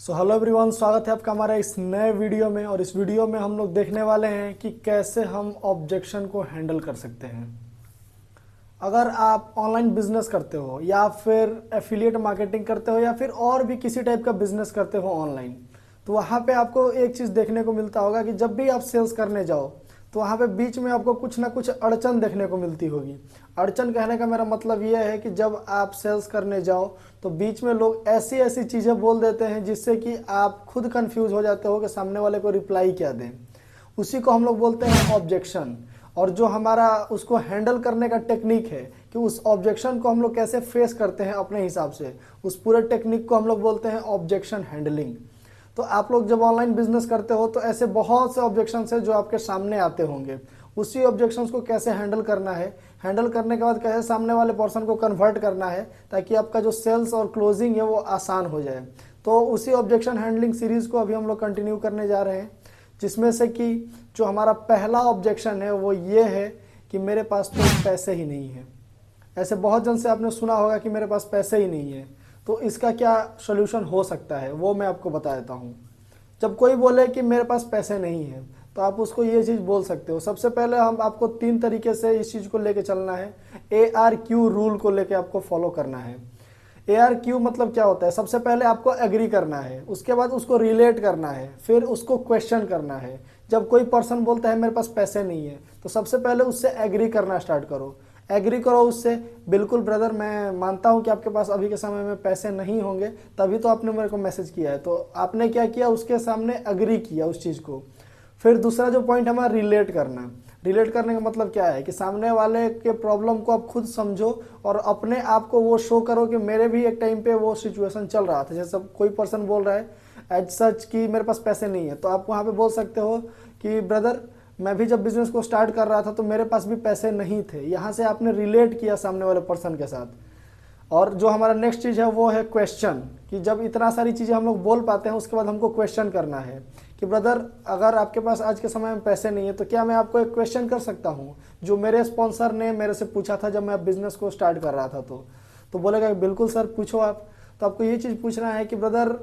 Hello everyone, स्वागत है आपका हमारे इस नए वीडियो में। और इस वीडियो में हम लोग देखने वाले हैं कि कैसे हम ऑब्जेक्शन को हैंडल कर सकते हैं। अगर आप ऑनलाइन बिजनेस करते हो या फिर एफिलिएट मार्केटिंग करते हो या फिर और भी किसी टाइप का बिजनेस करते हो ऑनलाइन, तो वहाँ पे आपको एक चीज़ देखने को मिलता होगा कि जब भी आप सेल्स करने जाओ तो वहाँ पे बीच में आपको कुछ ना कुछ अड़चन देखने को मिलती होगी। अड़चन कहने का मेरा मतलब ये है कि जब आप सेल्स करने जाओ तो बीच में लोग ऐसी ऐसी चीज़ें बोल देते हैं जिससे कि आप खुद कंफ्यूज हो जाते हो कि सामने वाले को रिप्लाई क्या दें। उसी को हम लोग बोलते हैं ऑब्जेक्शन। और जो हमारा उसको हैंडल करने का टेक्निक है कि उस ऑब्जेक्शन को हम लोग कैसे फेस करते हैं अपने हिसाब से, उस पूरे टेक्निक को हम लोग बोलते हैं ऑब्जेक्शन हैंडलिंग। तो आप लोग जब ऑनलाइन बिजनेस करते हो तो ऐसे बहुत से ऑब्जेक्शंस हैं जो आपके सामने आते होंगे। उसी ऑब्जेक्शंस को कैसे हैंडल करना है, हैंडल करने के बाद कैसे सामने वाले पर्सन को कन्वर्ट करना है ताकि आपका जो सेल्स और क्लोजिंग है वो आसान हो जाए। तो उसी ऑब्जेक्शन हैंडलिंग सीरीज़ को अभी हम लोग कंटिन्यू करने जा रहे हैं, जिसमें से कि जो हमारा पहला ऑब्जेक्शन है वो ये है कि मेरे पास तो पैसे ही नहीं है। ऐसे बहुत जन से आपने सुना होगा कि मेरे पास पैसे ही नहीं है। तो इसका क्या सोल्यूशन हो सकता है वो मैं आपको बता देता हूँ। जब कोई बोले कि मेरे पास पैसे नहीं है तो आप उसको ये चीज़ बोल सकते हो। सबसे पहले हम आपको 3 तरीके से इस चीज़ को लेके चलना है। ARQ रूल को लेके आपको फॉलो करना है। ARQ मतलब क्या होता है? सबसे पहले आपको एग्री करना है, उसके बाद उसको रिलेट करना है, फिर उसको क्वेश्चन करना है। जब कोई पर्सन बोलता है मेरे पास पैसे नहीं है तो सबसे पहले उससे एग्री करना स्टार्ट करो। एग्री करो उससे, बिल्कुल ब्रदर मैं मानता हूँ कि आपके पास अभी के समय में पैसे नहीं होंगे, तभी तो आपने मेरे को मैसेज किया है। तो आपने क्या किया, उसके सामने एग्री किया उस चीज़ को। फिर दूसरा जो पॉइंट हमारा रिलेट करना। रिलेट करने का मतलब क्या है कि सामने वाले के प्रॉब्लम को आप खुद समझो और अपने आप को वो शो करो कि मेरे भी एक टाइम पे वो सिचुएशन चल रहा था। जैसे कोई पर्सन बोल रहा है एज सच कि मेरे पास पैसे नहीं है, तो आप वहाँ पे बोल सकते हो कि ब्रदर मैं भी जब बिजनेस को स्टार्ट कर रहा था तो मेरे पास भी पैसे नहीं थे। यहाँ से आपने रिलेट किया सामने वाले पर्सन के साथ। और जो हमारा नेक्स्ट चीज़ है वो है क्वेश्चन, कि जब इतना सारी चीज़ें हम लोग बोल पाते हैं उसके बाद हमको क्वेश्चन करना है कि ब्रदर अगर आपके पास आज के समय में पैसे नहीं है तो क्या मैं आपको एक क्वेश्चन कर सकता हूँ, जो मेरे स्पॉन्सर ने मेरे से पूछा था जब मैं बिजनेस को स्टार्ट कर रहा था। तो बोलेगा बिल्कुल सर पूछो आप। तो आपको ये चीज़ पूछना है कि ब्रदर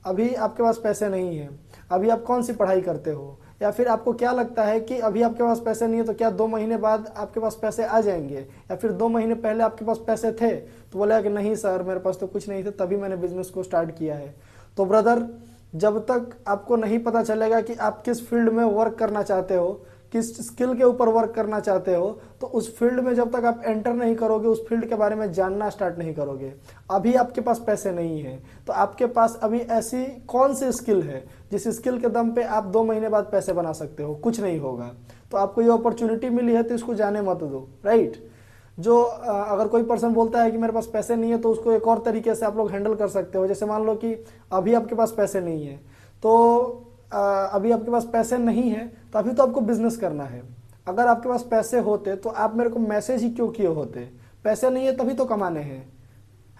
अभी आपके पास पैसे नहीं है, अभी आप कौन सी पढ़ाई करते हो, या फिर आपको क्या लगता है कि अभी आपके पास पैसे नहीं है तो क्या 2 महीने बाद आपके पास पैसे आ जाएंगे, या फिर 2 महीने पहले आपके पास पैसे थे। तो बोला कि नहीं सर मेरे पास तो कुछ नहीं थे, तभी मैंने बिजनेस को स्टार्ट किया है। तो ब्रदर जब तक आपको नहीं पता चलेगा कि आप किस फील्ड में वर्क करना चाहते हो, किस स्किल के ऊपर वर्क करना चाहते हो, तो उस फील्ड में जब तक आप एंटर नहीं करोगे, उस फील्ड के बारे में जानना स्टार्ट नहीं करोगे, अभी आपके पास पैसे नहीं है तो आपके पास अभी ऐसी कौन सी स्किल है जिस स्किल के दम पे आप 2 महीने बाद पैसे बना सकते हो? कुछ नहीं होगा। तो आपको ये अपॉर्चुनिटी मिली है तो इसको जाने मत दो, राइट। जो अगर कोई पर्सन बोलता है कि मेरे पास पैसे नहीं है तो उसको एक और तरीके से आप लोग हैंडल कर सकते हो। जैसे मान लो कि अभी आपके पास पैसे नहीं है, तो अभी आपके पास पैसे नहीं है तो अभी तो आपको बिजनेस करना है। अगर आपके पास पैसे होते तो आप मेरे को मैसेज ही क्यों किए होते? पैसे नहीं है तभी तो कमाने हैं,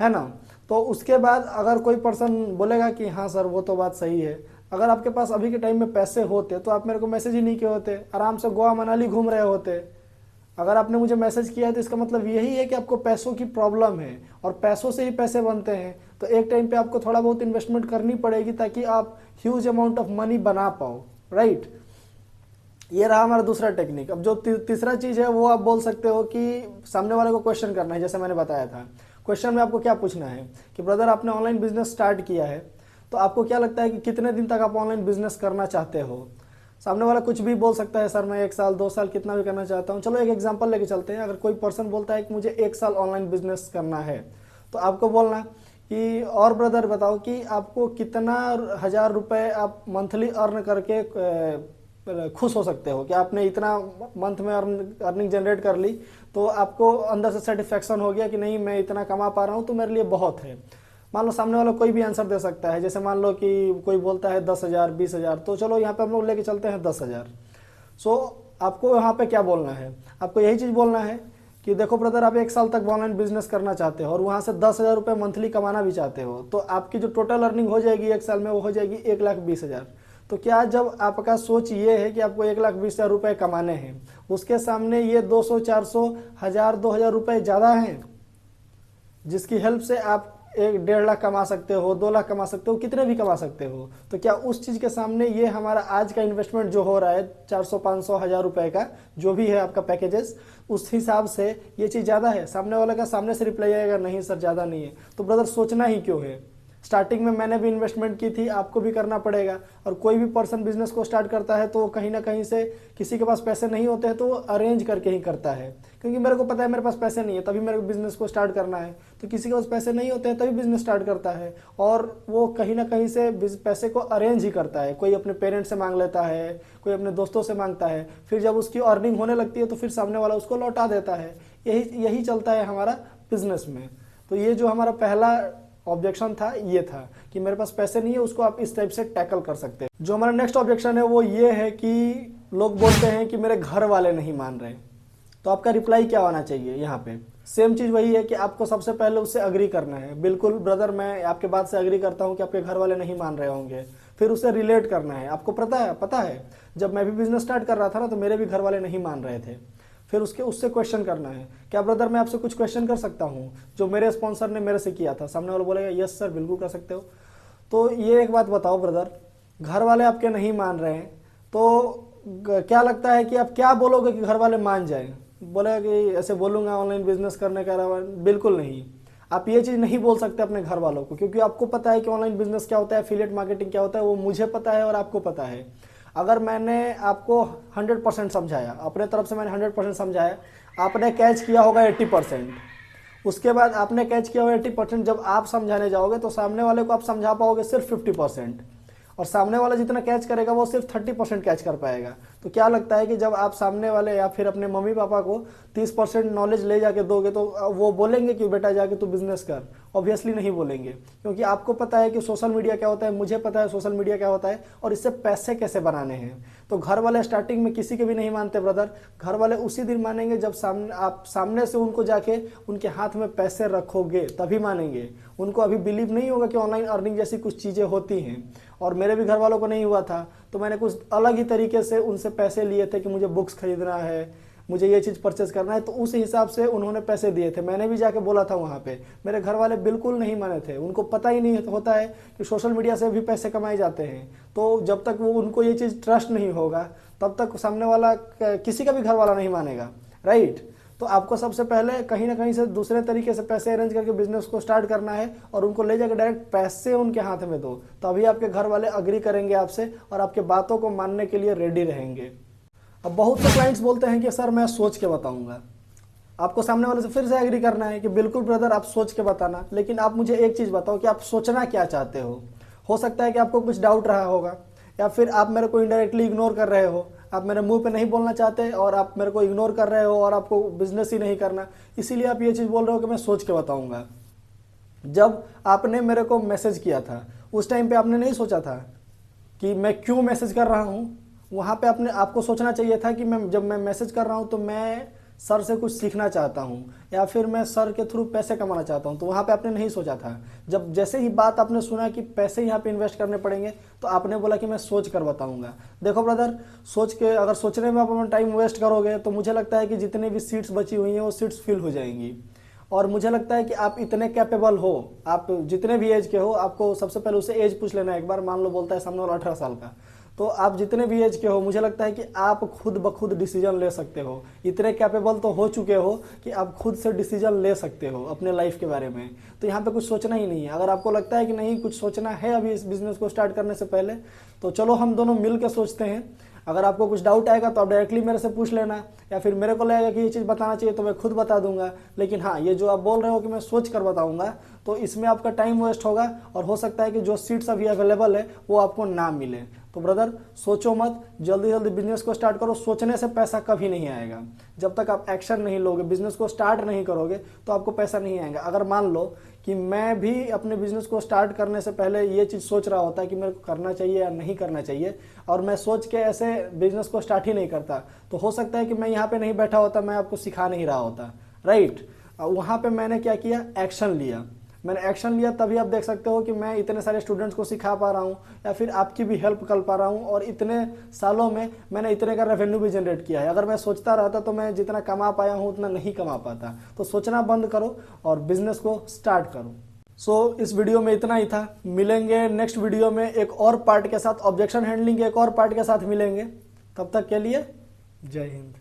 है ना। तो उसके बाद अगर कोई पर्सन बोलेगा कि हाँ सर वो तो बात सही है, अगर आपके पास अभी के टाइम में पैसे होते तो आप मेरे को मैसेज ही नहीं किए होते, आराम से गोवा मनाली घूम रहे होते। अगर आपने मुझे मैसेज किया है तो इसका मतलब यही है कि आपको पैसों की प्रॉब्लम है और पैसों से ही पैसे बनते हैं। तो एक टाइम पे आपको थोड़ा बहुत इन्वेस्टमेंट करनी पड़ेगी ताकि आप ह्यूज अमाउंट ऑफ मनी बना पाओ, राइट। ये रहा हमारा दूसरा टेक्निक। अब जो तीसरा चीज़ है वो आप बोल सकते हो कि सामने वाले को क्वेश्चन करना है। जैसे मैंने बताया था, क्वेश्चन में आपको क्या पूछना है कि ब्रदर आपने ऑनलाइन बिजनेस स्टार्ट किया है तो आपको क्या लगता है कि कितने दिन तक आप ऑनलाइन बिजनेस करना चाहते हो? सामने वाला कुछ भी बोल सकता है, सर मैं 1 साल 2 साल कितना भी करना चाहता हूँ। चलो एक एग्जांपल लेके चलते हैं। अगर कोई पर्सन बोलता है कि मुझे 1 साल ऑनलाइन बिजनेस करना है तो आपको बोलना कि और ब्रदर बताओ कि आपको कितना 1000 रुपये आप मंथली अर्न करके खुश हो सकते हो कि आपने इतना मंथ में अर्निंग जनरेट कर ली तो आपको अंदर से सेटिस्फेक्शन हो गया कि नहीं मैं इतना कमा पा रहा हूँ तो मेरे लिए बहुत है। मान लो सामने वाला कोई भी आंसर दे सकता है। जैसे मान लो कि कोई बोलता है 10,000 20,000, तो चलो यहाँ पे हम लोग लेके चलते हैं 10,000। सो आपको यहाँ पे क्या बोलना है? आपको यही चीज़ बोलना है कि देखो ब्रदर आप 1 साल तक ऑनलाइन बिजनेस करना चाहते हो और वहाँ से 10,000 रुपये मंथली कमाना भी चाहते हो, तो आपकी जो टोटल अर्निंग हो जाएगी 1 साल में वो हो जाएगी 1,20,000। तो क्या जब आपका सोच ये है कि आपको 1,20,000 रुपये कमाने हैं, उसके सामने ये 200 400 1000 2000 रुपये ज़्यादा हैं जिसकी हेल्प से आप एक 1.5 लाख कमा सकते हो, 2 लाख कमा सकते हो, कितने भी कमा सकते हो। तो क्या उस चीज़ के सामने ये हमारा आज का इन्वेस्टमेंट जो हो रहा है 400, 500, 1000 रुपए का जो भी है आपका पैकेजेस, उस हिसाब से ये चीज़ ज़्यादा है? सामने वाले का सामने से रिप्लाई आएगा नहीं सर ज़्यादा नहीं है। तो ब्रदर सोचना ही क्यों है? स्टार्टिंग में मैंने भी इन्वेस्टमेंट की थी, आपको भी करना पड़ेगा। और कोई भी पर्सन बिजनेस को स्टार्ट करता है तो कहीं ना कहीं से किसी के पास पैसे नहीं होते हैं तो वो अरेंज करके ही करता है, क्योंकि मेरे को पता है मेरे पास पैसे नहीं है तभी मेरे को बिजनेस को स्टार्ट करना है। तो किसी के पास पैसे नहीं होते हैं तभी बिजनेस स्टार्ट करता है, और वो कहीं ना कहीं से पैसे को अरेंज ही करता है। कोई अपने पेरेंट्स से मांग लेता है, कोई अपने दोस्तों से मांगता है, फिर जब उसकी अर्निंग होने लगती है तो फिर सामने वाला उसको लौटा देता है। यही यही चलता है हमारा बिजनेस में। तो ये जो हमारा पहला ऑब्जेक्शन था ये था कि मेरे पास पैसे नहीं है, उसको आप इस टाइप से टैकल कर सकते हैं। जो हमारा नेक्स्ट ऑब्जेक्शन है वो ये है कि लोग बोलते हैं कि मेरे घर वाले नहीं मान रहे। तो आपका रिप्लाई क्या होना चाहिए? यहाँ पे सेम चीज़ वही है कि आपको सबसे पहले उससे अग्री करना है। बिल्कुल ब्रदर मैं आपके बात से अग्री करता हूँ कि आपके घर वाले नहीं मान रहे होंगे। फिर उसे रिलेट करना है। आपको पता है जब मैं भी बिजनेस स्टार्ट कर रहा था ना तो मेरे भी घर वाले नहीं मान रहे थे। फिर उससे क्वेश्चन करना है, क्या ब्रदर मैं आपसे कुछ क्वेश्चन कर सकता हूँ जो मेरे स्पॉन्सर ने मेरे से किया था? सामने वाला बोलेगा यस सर बिल्कुल कर सकते हो। तो ये एक बात बताओ ब्रदर, घर वाले आपके नहीं मान रहे हैं तो क्या लगता है कि आप क्या बोलोगे कि घर वाले मान जाए? बोलेगा कि ऐसे बोलूँगा ऑनलाइन बिजनेस करने का अलावा? बिल्कुल नहीं। आप ये चीज़ नहीं बोल सकते अपने घर वालों को, क्योंकि आपको पता है कि ऑनलाइन बिजनेस क्या होता है, एफिलिएट मार्केटिंग क्या होता है, वो मुझे पता है और आपको पता है। अगर मैंने आपको 100% समझाया, अपने तरफ से मैंने 100% समझाया, आपने कैच किया होगा 80%, उसके बाद आपने कैच किया होगा 80%, जब आप समझाने जाओगे तो सामने वाले को आप समझा पाओगे सिर्फ 50%, और सामने वाला जितना कैच करेगा वो सिर्फ 30% कैच कर पाएगा। तो क्या लगता है कि जब आप सामने वाले या फिर अपने मम्मी पापा को 30% नॉलेज ले जाके दोगे तो वो बोलेंगे कि बेटा जाके तू बिजनेस कर? ऑब्वियसली नहीं बोलेंगे, क्योंकि आपको पता है कि सोशल मीडिया क्या होता है, मुझे पता है सोशल मीडिया क्या होता है और इससे पैसे कैसे बनाने हैं। तो घर वाले स्टार्टिंग में किसी के भी नहीं मानते ब्रदर। घर वाले उसी दिन मानेंगे जब आप सामने से उनको जाके उनके हाथ में पैसे रखोगे तभी मानेंगे। उनको अभी बिलीव नहीं होगा कि ऑनलाइन अर्निंग जैसी कुछ चीज़ें होती हैं। और मेरे भी घर वालों को नहीं हुआ था, तो मैंने कुछ अलग ही तरीके से उनसे पैसे लिए थे कि मुझे बुक्स खरीदना है, मुझे ये चीज़ परचेज करना है, तो उस हिसाब से उन्होंने पैसे दिए थे। मैंने भी जाके बोला था वहाँ पे, मेरे घर वाले बिल्कुल नहीं माने थे। उनको पता ही नहीं होता है कि सोशल मीडिया से भी पैसे कमाए जाते हैं। तो जब तक वो उनको ये चीज़ ट्रस्ट नहीं होगा तब तक सामने वाला किसी का भी घर वाला नहीं मानेगा, राइट। तो आपको सबसे पहले कहीं ना कहीं से दूसरे तरीके से पैसे अरेंज करके बिजनेस को स्टार्ट करना है और उनको ले जाकर डायरेक्ट पैसे उनके हाथ में दो, तभी आपके घर वाले अग्री करेंगे आपसे और आपके बातों को मानने के लिए रेडी रहेंगे। अब बहुत से क्लाइंट्स बोलते हैं कि सर मैं सोच के बताऊंगा। आपको सामने वाले से फिर से एग्री करना है कि बिल्कुल ब्रदर आप सोच के बताना, लेकिन आप मुझे एक चीज़ बताओ कि आप सोचना क्या चाहते हो। हो सकता है कि आपको कुछ डाउट रहा होगा, या फिर आप मेरे को इनडायरेक्टली इग्नोर कर रहे हो, आप मेरे मुंह पे नहीं बोलना चाहते और आप मेरे को इग्नोर कर रहे हो और आपको बिजनेस ही नहीं करना, इसीलिए आप ये चीज़ बोल रहे हो कि मैं सोच के बताऊंगा। जब आपने मेरे को मैसेज किया था उस टाइम पे आपने नहीं सोचा था कि मैं क्यों मैसेज कर रहा हूँ? वहाँ पे आपको सोचना चाहिए था कि जब मैं मैसेज कर रहा हूँ तो मैं सर से कुछ सीखना चाहता हूँ या फिर मैं सर के थ्रू पैसे कमाना चाहता हूँ। तो वहाँ पे आपने नहीं सोचा था। जब जैसे ही बात आपने सुना कि पैसे यहाँ पे इन्वेस्ट करने पड़ेंगे तो आपने बोला कि मैं सोच कर बताऊँगा। देखो ब्रदर, सोच के अगर सोचने में आप अपना टाइम वेस्ट करोगे तो मुझे लगता है कि जितने भी सीट्स बची हुई हैं वो सीट्स फिल हो जाएंगी। और मुझे लगता है कि आप इतने कैपेबल हो, आप जितने भी एज के हो, आपको सबसे पहले उसे एज पूछ लेना एक बार। मान लो बोलता है सामने वाला 18 साल का, तो आप जितने भी एज के हो मुझे लगता है कि आप खुद ब खुद डिसीजन ले सकते हो। इतने कैपेबल तो हो चुके हो कि आप खुद से डिसीजन ले सकते हो अपने लाइफ के बारे में। तो यहाँ पे कुछ सोचना ही नहीं है। अगर आपको लगता है कि नहीं कुछ सोचना है अभी इस बिजनेस को स्टार्ट करने से पहले, तो चलो हम दोनों मिल के सोचते हैं। अगर आपको कुछ डाउट आएगा तो आप डायरेक्टली मेरे से पूछ लेना, या फिर मेरे को लगेगा कि ये चीज़ बताना चाहिए तो मैं खुद बता दूंगा। लेकिन हाँ, ये जो आप बोल रहे हो कि मैं सोच कर बताऊंगा, तो इसमें आपका टाइम वेस्ट होगा और हो सकता है कि जो सीट्स अभी अवेलेबल है वो आपको ना मिले। तो ब्रदर सोचो मत, जल्दी जल्दी बिजनेस को स्टार्ट करो। सोचने से पैसा कभी नहीं आएगा। जब तक आप एक्शन नहीं लोगे, बिजनेस को स्टार्ट नहीं करोगे, तो आपको पैसा नहीं आएगा। अगर मान लो कि मैं भी अपने बिजनेस को स्टार्ट करने से पहले ये चीज़ सोच रहा होता है कि मेरे को करना चाहिए या नहीं करना चाहिए, और मैं सोच के ऐसे बिजनेस को स्टार्ट ही नहीं करता, तो हो सकता है कि मैं यहाँ पे नहीं बैठा होता, मैं आपको सिखा नहीं रहा होता, राइट। वहाँ पे मैंने क्या किया, एक्शन लिया। मैंने एक्शन लिया, तभी आप देख सकते हो कि मैं इतने सारे स्टूडेंट्स को सिखा पा रहा हूँ या फिर आपकी भी हेल्प कर पा रहा हूँ, और इतने सालों में मैंने इतने का रेवेन्यू भी जनरेट किया है। अगर मैं सोचता रहता तो मैं जितना कमा पाया हूँ उतना नहीं कमा पाता। तो सोचना बंद करो और बिजनेस को स्टार्ट करो। इस वीडियो में इतना ही था। मिलेंगे नेक्स्ट वीडियो में एक और पार्ट के साथ, ऑब्जेक्शन हैंडलिंग के एक और पार्ट के साथ मिलेंगे। तब तक के लिए जय हिंद।